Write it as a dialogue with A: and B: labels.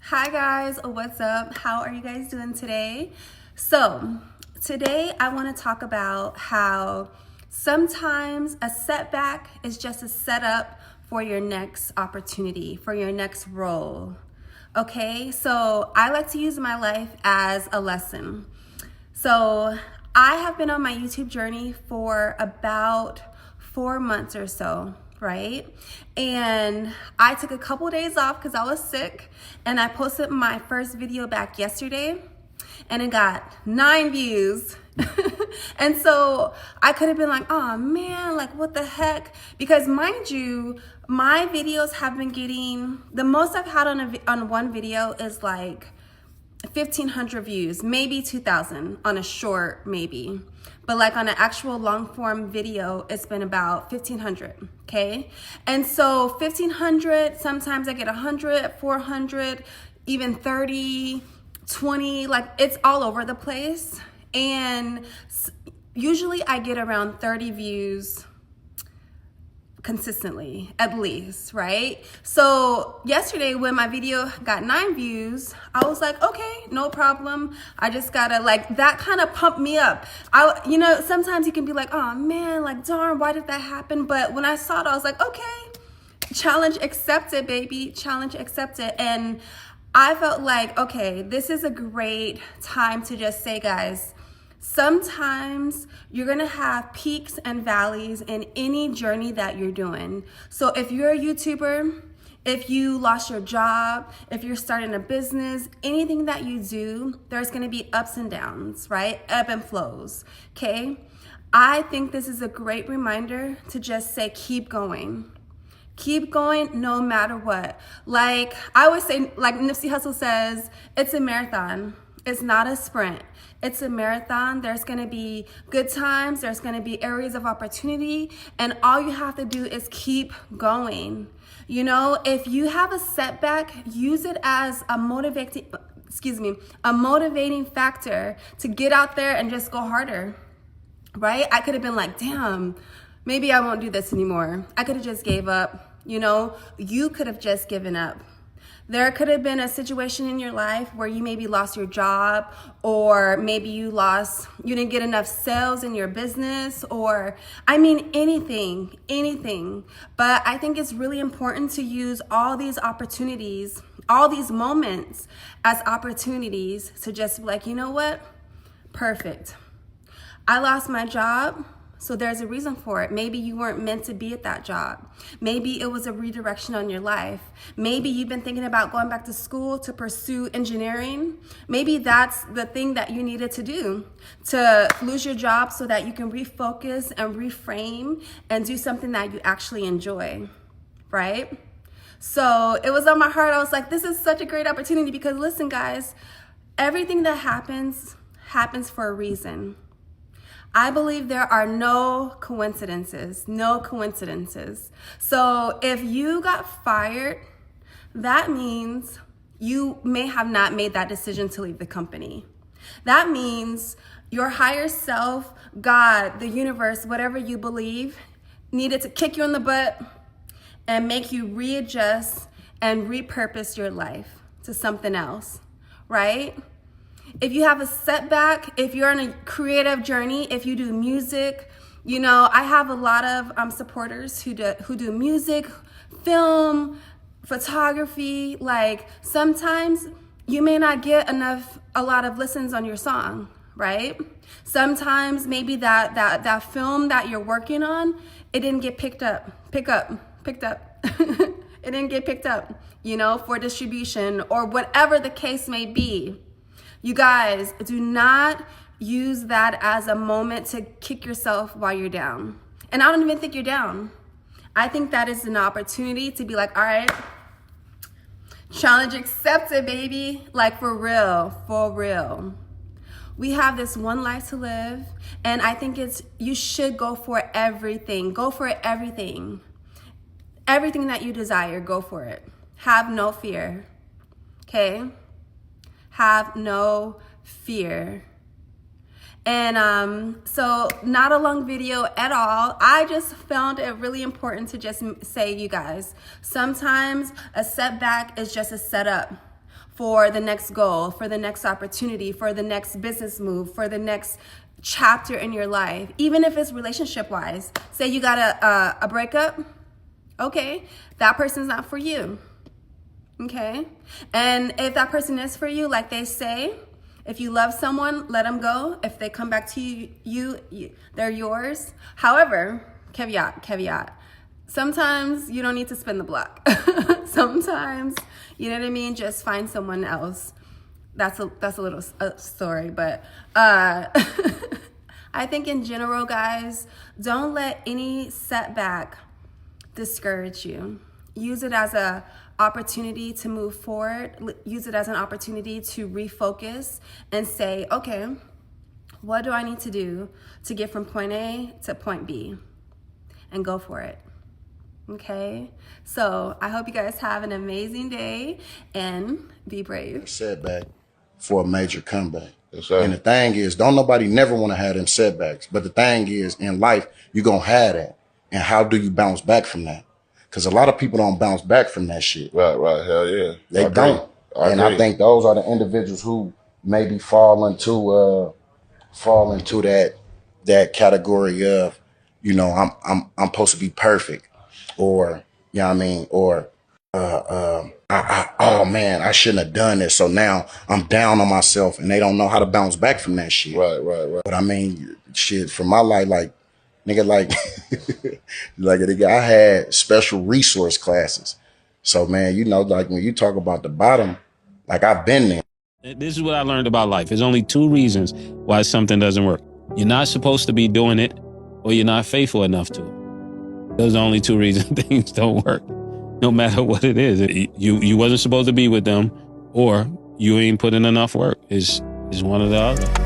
A: Hi guys, what's up? How are you guys doing today? Today I want to talk about how sometimes a setback is just a setup for your next opportunity, for your next role. Okay, so I like to use my life as a lesson. So I have been on my YouTube journey for about 4 months or so, right? And I took a couple days off because I was sick, and I posted my first video back yesterday, and it got 9 views. And so I could have been like, oh man, like what the heck? Because mind you, my videos have been getting, the most I've had on one video is like 1,500 views, maybe 2,000 on a short, maybe. But like on an actual long form video, it's been about 1,500, okay? And so 1,500, sometimes I get 100, 400, even 30, 20, like it's all over the place. And usually I get around 30 views consistently, at least, right? So yesterday when my video got 9 views, I was like, okay, no problem. I just gotta, like, that kind of pumped me up. Sometimes you can be like, oh man, like darn, why did that happen? But when I saw it, I was like, okay, challenge accepted, baby, challenge accepted. And I felt like, okay, this is a great time to just say, guys, sometimes you're gonna have peaks and valleys in any journey that you're doing. So if you're a YouTuber, if you lost your job, if you're starting a business, anything that you do, there's gonna be ups and downs, right? Ebb and flows, okay? I think this is a great reminder to just say, keep going. Keep going no matter what. Like I always say, like Nipsey Hussle says, it's a marathon. It's not a sprint. It's a marathon. There's going to be good times. There's going to be areas of opportunity. And all you have to do is keep going. You know, if you have a setback, use it as a motivating factor to get out there and just go harder, right? I could have been like, damn, maybe I won't do this anymore. I could have just gave up. You know, you could have just given up. There could have been a situation in your life where you maybe lost your job, or maybe you didn't get enough sales in your business, or anything. But I think it's really important to use all these opportunities, all these moments as opportunities to just be like, you know what? Perfect. I lost my job. So there's a reason for it. Maybe you weren't meant to be at that job. Maybe it was a redirection on your life. Maybe you've been thinking about going back to school to pursue engineering. Maybe that's the thing that you needed to do, to lose your job so that you can refocus and reframe and do something that you actually enjoy, right? So it was on my heart. I was like, this is such a great opportunity because listen, guys, everything that happens for a reason. I believe there are no coincidences. So if you got fired, that means you may have not made that decision to leave the company. That means your higher self, God, the universe, whatever you believe, needed to kick you in the butt and make you readjust and repurpose your life to something else, right? If you have a setback, if you're on a creative journey, if you do music, you know, I have a lot of supporters who do music, film, photography. Like sometimes you may not get a lot of listens on your song, right? Sometimes maybe that film that you're working on, it didn't get picked up. It didn't get picked up, you know, for distribution or whatever the case may be. You guys, do not use that as a moment to kick yourself while you're down. And I don't even think you're down. I think that is an opportunity to be like, all right, challenge accepted, baby. Like for real. We have this one life to live, and I think you should go for everything. Go for everything. Everything that you desire, go for it. Have no fear, okay? Have no fear. And so not a long video at all. I just found it really important to just say, you guys, sometimes a setback is just a setup for the next goal, for the next opportunity, for the next business move, for the next chapter in your life, even if it's relationship wise. Say you got a breakup, okay, that person's not for you, okay? And if that person is for you, like they say, if you love someone, let them go. If they come back to you, they're yours. However, caveat, sometimes you don't need to spin the block. Sometimes, you know what I mean, just find someone else. That's a little story, but I think in general, guys, don't let any setback discourage you. Use it as an opportunity to move forward. Use it as an opportunity to refocus and say, okay, what do I need to do to get from point A to point B? And go for it. Okay? So I hope you guys have an amazing day and be brave.
B: Setback for a major comeback.
C: Yes, sir.
B: And the thing is, don't nobody never want to have them setbacks. But the thing is, in life, you're going to have that. And how do you bounce back from that? Because a lot of people don't bounce back from that shit.
C: Right, hell yeah.
B: They don't. And I think those are the individuals who maybe fall into that category of, you know, I'm supposed to be perfect, or you know what I mean, or oh man, I shouldn't have done this, so now I'm down on myself, and they don't know how to bounce back from that shit.
C: Right.
B: But I mean, shit, for my life, like nigga, like like nigga, I had special resource classes. So man, you know, like when you talk about the bottom, like I've been there.
D: This is what I learned about life. There's only two reasons why something doesn't work. You're not supposed to be doing it, or you're not faithful enough to it. Those are the only two reasons things don't work, no matter what it is. You wasn't supposed to be with them, or you ain't put in enough work. Is one or the other.